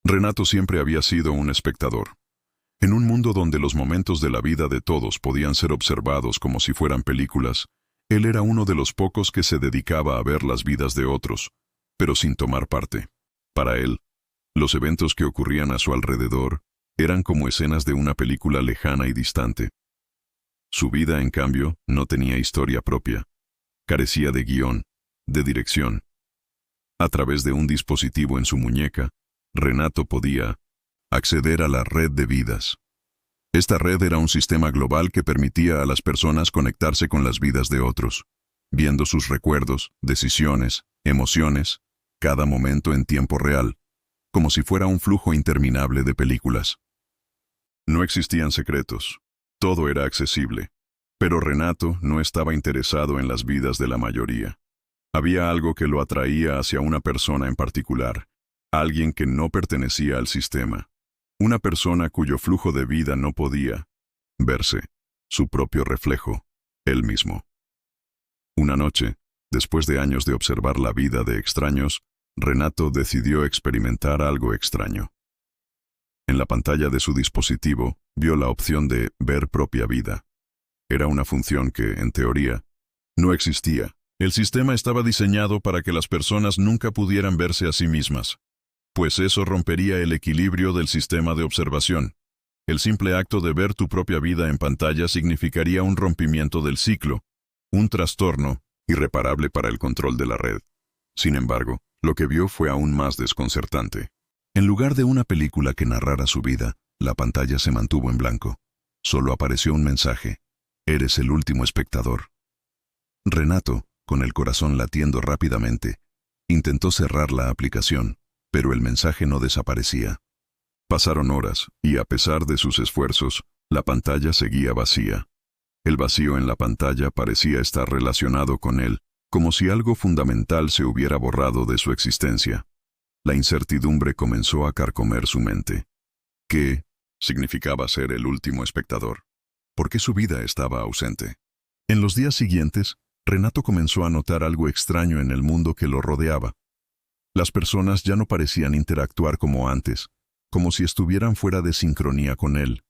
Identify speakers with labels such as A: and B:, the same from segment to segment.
A: Renato siempre había sido un espectador. En un mundo donde los momentos de la vida de todos podían ser observados como si fueran películas, él era uno de los pocos que se dedicaba a ver las vidas de otros, pero sin tomar parte. Para él, los eventos que ocurrían a su alrededor eran como escenas de una película lejana y distante. Su vida, en cambio, no tenía historia propia. Carecía de guión, de dirección. A través de un dispositivo en su muñeca, Renato podía acceder a la red de vidas. Esta red era un sistema global que permitía a las personas conectarse con las vidas de otros, viendo sus recuerdos, decisiones, emociones, cada momento en tiempo real, como si fuera un flujo interminable de películas. No existían secretos, todo era accesible, pero Renato no estaba interesado en las vidas de la mayoría. Había algo que lo atraía hacia una persona en particular, alguien que no pertenecía al sistema. Una persona cuyo flujo de vida no podía verse, su propio reflejo, él mismo. Una noche, después de años de observar la vida de extraños, Renato decidió experimentar algo extraño. En la pantalla de su dispositivo, vio la opción de ver propia vida. Era una función que, en teoría, no existía. El sistema estaba diseñado para que las personas nunca pudieran verse a sí mismas, pues eso rompería el equilibrio del sistema de observación. El simple acto de ver tu propia vida en pantalla significaría un rompimiento del ciclo, un trastorno irreparable para el control de la red. Sin embargo, lo que vio fue aún más desconcertante. En lugar de una película que narrara su vida, la pantalla se mantuvo en blanco. Solo apareció un mensaje: eres el último espectador. Renato, con el corazón latiendo rápidamente, intentó cerrar la aplicación, pero el mensaje no desaparecía. Pasaron horas, y a pesar de sus esfuerzos, la pantalla seguía vacía. El vacío en la pantalla parecía estar relacionado con él, como si algo fundamental se hubiera borrado de su existencia. La incertidumbre comenzó a carcomer su mente. ¿Qué significaba ser el último espectador? ¿Por qué su vida estaba ausente? En los días siguientes, Renato comenzó a notar algo extraño en el mundo que lo rodeaba. Las personas ya no parecían interactuar como antes, como si estuvieran fuera de sincronía con él.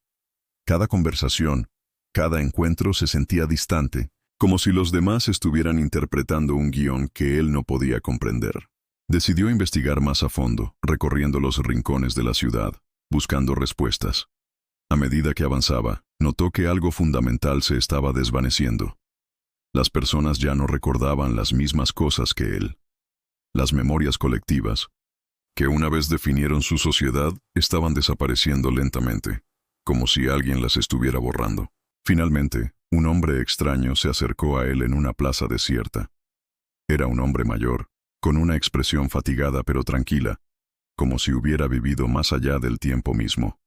A: Cada conversación, cada encuentro se sentía distante, como si los demás estuvieran interpretando un guión que él no podía comprender. Decidió investigar más a fondo, recorriendo los rincones de la ciudad, buscando respuestas. A medida que avanzaba, notó que algo fundamental se estaba desvaneciendo. Las personas ya no recordaban las mismas cosas que él. Las memorias colectivas, que una vez definieron su sociedad, estaban desapareciendo lentamente, como si alguien las estuviera borrando. Finalmente, un hombre extraño se acercó a él en una plaza desierta. Era un hombre mayor, con una expresión fatigada pero tranquila, como si hubiera vivido más allá del tiempo mismo.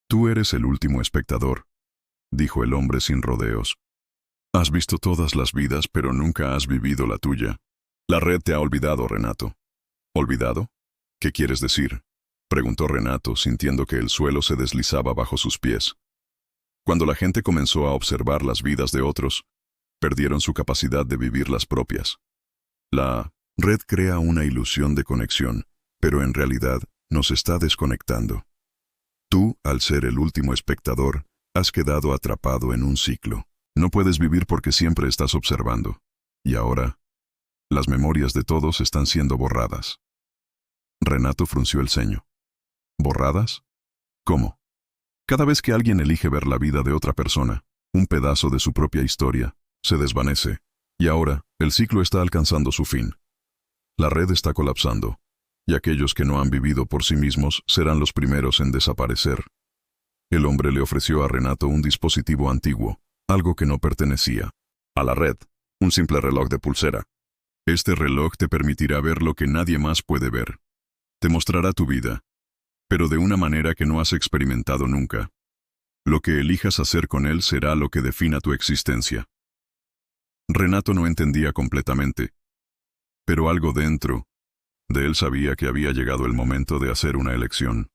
A: «Tú eres el último espectador», dijo el hombre sin rodeos. «Has visto todas las vidas, pero nunca has vivido la tuya. La red te ha olvidado, Renato». «¿Olvidado? ¿Qué quieres decir?», preguntó Renato, sintiendo que el suelo se deslizaba bajo sus pies. Cuando la gente comenzó a observar las vidas de otros, perdieron su capacidad de vivir las propias. La red crea una ilusión de conexión, pero en realidad nos está desconectando. Tú, al ser el último espectador, has quedado atrapado en un ciclo. No puedes vivir porque siempre estás observando. Y ahora, las memorias de todos están siendo borradas. Renato frunció el ceño. ¿Borradas? ¿Cómo? Cada vez que alguien elige ver la vida de otra persona, un pedazo de su propia historia se desvanece. Y ahora, el ciclo está alcanzando su fin. La red está colapsando, y aquellos que no han vivido por sí mismos serán los primeros en desaparecer. El hombre le ofreció a Renato un dispositivo antiguo, algo que no pertenecía a la red, un simple reloj de pulsera. Este reloj te permitirá ver lo que nadie más puede ver. Te mostrará tu vida, pero de una manera que no has experimentado nunca. Lo que elijas hacer con él será lo que defina tu existencia. Renato no entendía completamente, pero algo dentro de él sabía que había llegado el momento de hacer una elección.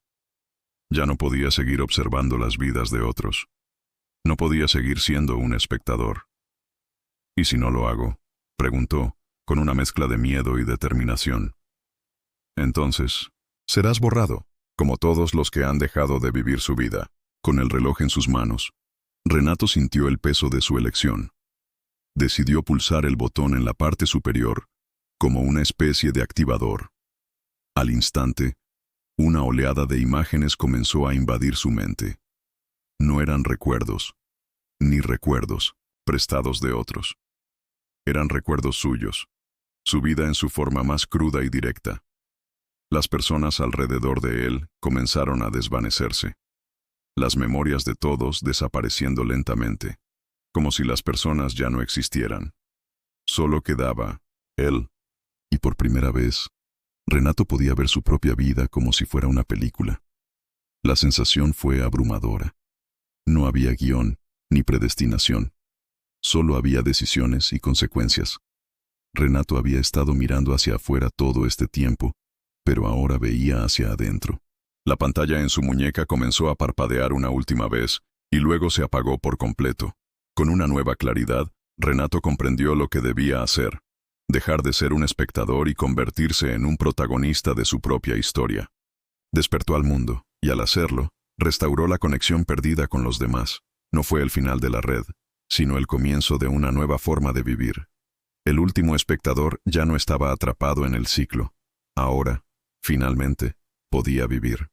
A: Ya no podía seguir observando las vidas de otros. No podía seguir siendo un espectador. ¿Y si no lo hago?, preguntó, con una mezcla de miedo y determinación. Entonces, serás borrado. Como todos los que han dejado de vivir su vida, con el reloj en sus manos, Renato sintió el peso de su elección. Decidió pulsar el botón en la parte superior, como una especie de activador. Al instante, una oleada de imágenes comenzó a invadir su mente. No eran recuerdos, ni recuerdos prestados de otros. Eran recuerdos suyos, su vida en su forma más cruda y directa. Las personas alrededor de él comenzaron a desvanecerse. Las memorias de todos desapareciendo lentamente, como si las personas ya no existieran. Solo quedaba él, y por primera vez, Renato podía ver su propia vida como si fuera una película. La sensación fue abrumadora. No había guión ni predestinación. Solo había decisiones y consecuencias. Renato había estado mirando hacia afuera todo este tiempo, pero ahora veía hacia adentro. La pantalla en su muñeca comenzó a parpadear una última vez, y luego se apagó por completo. Con una nueva claridad, Renato comprendió lo que debía hacer: dejar de ser un espectador y convertirse en un protagonista de su propia historia. Despertó al mundo, y al hacerlo, restauró la conexión perdida con los demás. No fue el final de la red, sino el comienzo de una nueva forma de vivir. El último espectador ya no estaba atrapado en el ciclo. Ahora, finalmente, podía vivir.